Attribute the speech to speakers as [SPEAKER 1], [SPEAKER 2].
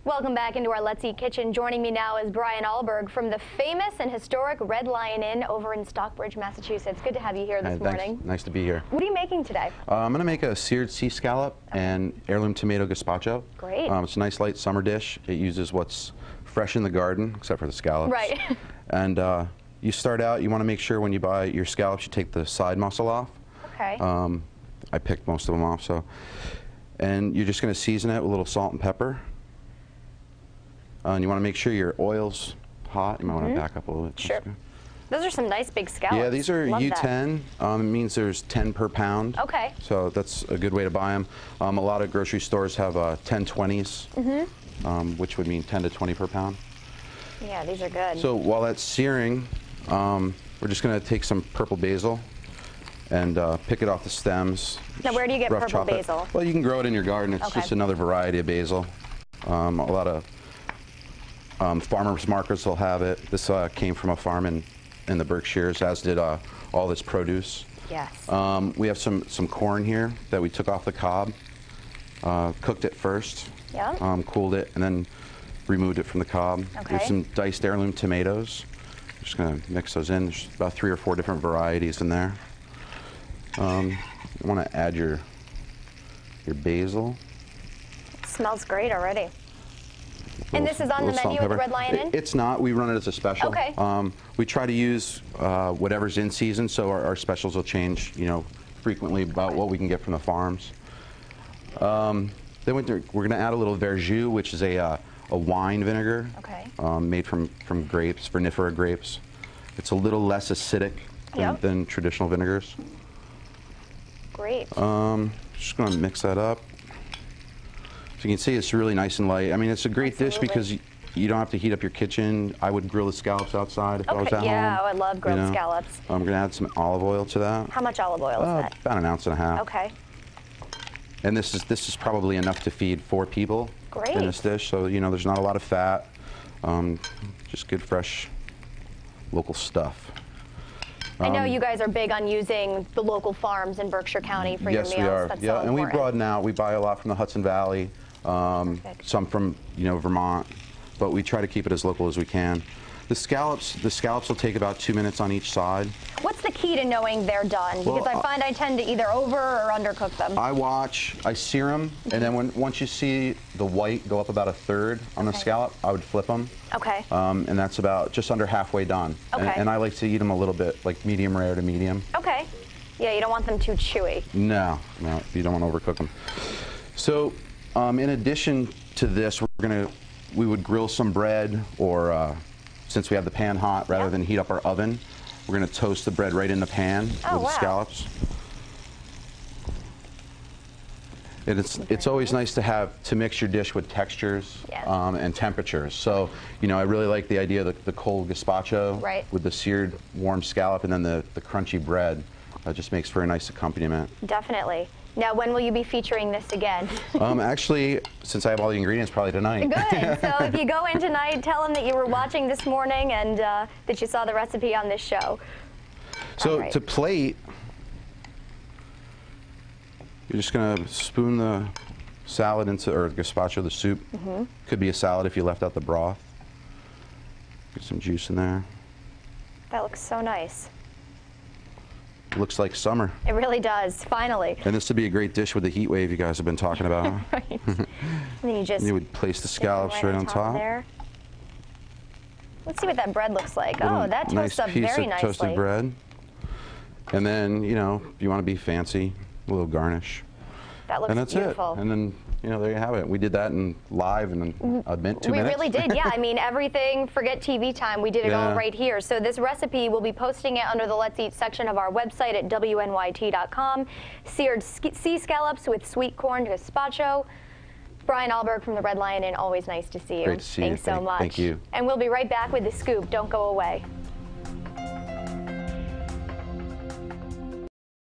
[SPEAKER 1] Welcome back into our Let's Eat kitchen. Joining me now is Brian Alberg from the famous and historic Red Lion Inn over in Stockbridge, Massachusetts. Good to have you here this morning.
[SPEAKER 2] Thanks. Nice to be here.
[SPEAKER 1] What are you making today?
[SPEAKER 2] I'm going to make a seared sea scallop and heirloom tomato gazpacho.
[SPEAKER 1] Great.
[SPEAKER 2] It's a nice light summer dish. It uses what's fresh in the garden, except for the scallops.
[SPEAKER 1] Right.
[SPEAKER 2] And you start out, you want to make sure when you buy your scallops, you take the side muscle off.
[SPEAKER 1] Okay.
[SPEAKER 2] I picked most of them off, so. And you're just going to season it with a little salt and pepper. And you want to make sure your oil's hot. You might want to back up a little bit.
[SPEAKER 1] Sure. Those are some nice big scallops.
[SPEAKER 2] Yeah, these are
[SPEAKER 1] Love
[SPEAKER 2] U10. It means there's 10 per pound.
[SPEAKER 1] Okay.
[SPEAKER 2] So that's a good way to buy them. A lot of grocery stores have 10/20s, which would mean 10 to 20 per pound.
[SPEAKER 1] Yeah, these are good.
[SPEAKER 2] So while that's searing, we're just going to take some purple basil and pick it off the stems.
[SPEAKER 1] Now, where do you get purple basil?
[SPEAKER 2] Well, you can grow it in your garden. It's just another variety of basil. A lot of farmers markets will have it. This came from a farm in the Berkshires, as did all this produce.
[SPEAKER 1] Yes.
[SPEAKER 2] We have some corn here that we took off the cob, cooked it first, cooled it, and then removed it from the cob.
[SPEAKER 1] Okay.
[SPEAKER 2] There's some diced heirloom tomatoes. I'm just going to mix those in. There's about 3 or 4 different varieties in there. You want to add your basil.
[SPEAKER 1] It smells great already. And this is on the menu at the Red Lion Inn?
[SPEAKER 2] It's not. We run it as a special.
[SPEAKER 1] Okay.
[SPEAKER 2] We try to use whatever's in season, so our specials will change, frequently about what we can get from the farms. Then we're going to add a little verjus, which is a wine vinegar made from grapes, vinifera grapes. It's a little less acidic than traditional vinegars.
[SPEAKER 1] Great.
[SPEAKER 2] Just going to mix that up. So you can see it's really nice and light. I mean, it's a great dish because you don't have to heat up your kitchen. I would grill the scallops outside if I was at home.
[SPEAKER 1] Yeah, I love grilled scallops.
[SPEAKER 2] I'm going to add some olive oil to that.
[SPEAKER 1] How much olive oil is that?
[SPEAKER 2] About 1.5 ounces.
[SPEAKER 1] Okay.
[SPEAKER 2] And this is probably enough to feed 4 people in this dish. So, there's not a lot of fat. Just good, fresh, local stuff.
[SPEAKER 1] I know you guys are big on using the local farms in Berkshire County for your meals.
[SPEAKER 2] Yes, we are.
[SPEAKER 1] That's
[SPEAKER 2] yeah,
[SPEAKER 1] so
[SPEAKER 2] and we
[SPEAKER 1] important.
[SPEAKER 2] broaden out. We buy a lot from the Hudson Valley, some from Vermont, but we try to keep it as local as we can. The scallops will take about 2 minutes on each side. What's
[SPEAKER 1] the key to knowing they're done? Because I find I tend to either over or undercook them.
[SPEAKER 2] I sear them, and then once you see the white go up about 1/3 on the scallop, I would flip them.
[SPEAKER 1] Okay.
[SPEAKER 2] And that's about just under halfway done.
[SPEAKER 1] Okay.
[SPEAKER 2] And I like to eat them a little bit, like medium rare to medium.
[SPEAKER 1] Okay. Yeah, you don't want them too chewy.
[SPEAKER 2] No, you don't want to overcook them. So, in addition to this, we would grill some bread, or since we have the pan hot, rather than heat up our oven, we're going to toast the bread right in the pan with the scallops. And it's always nice to mix your dish with textures and temperatures. So, I really like the idea of the cold gazpacho with the seared warm scallop and then the crunchy bread. It just makes for a nice accompaniment.
[SPEAKER 1] Definitely. Now, when will you be featuring this again?
[SPEAKER 2] Actually, since I have all the ingredients, probably tonight.
[SPEAKER 1] Good. So if you go in tonight, tell them that you were watching this morning and that you saw the recipe on this show.
[SPEAKER 2] So to plate, you're just going to spoon the salad into, or gazpacho, the soup. Could be a salad if you left out the broth. Get some juice in there.
[SPEAKER 1] That looks so nice.
[SPEAKER 2] Looks like summer.
[SPEAKER 1] It really does, finally.
[SPEAKER 2] And this would be a great dish with the heat wave you guys have been talking about.
[SPEAKER 1] Right. And then
[SPEAKER 2] you would place the scallops right on top.
[SPEAKER 1] There. Let's see what that bread looks like. Oh, that toasts up very nicely.
[SPEAKER 2] Nice piece of toasted bread. And then, if you want to be fancy, a little garnish.
[SPEAKER 1] That looks beautiful.
[SPEAKER 2] And then, there you have it. We did that live in a minute, 2 minutes.
[SPEAKER 1] We really did, yeah. I mean, everything, forget TV time. We did it all right here. So this recipe, we'll be posting it under the Let's Eat section of our website at wnyt.com. Seared sea scallops with sweet corn gazpacho. Brian Alberg from the Red Lion Inn, always nice to see you.
[SPEAKER 2] Great to see you.
[SPEAKER 1] Thanks so much.
[SPEAKER 2] Thank you.
[SPEAKER 1] And we'll be right back with The Scoop. Don't go away.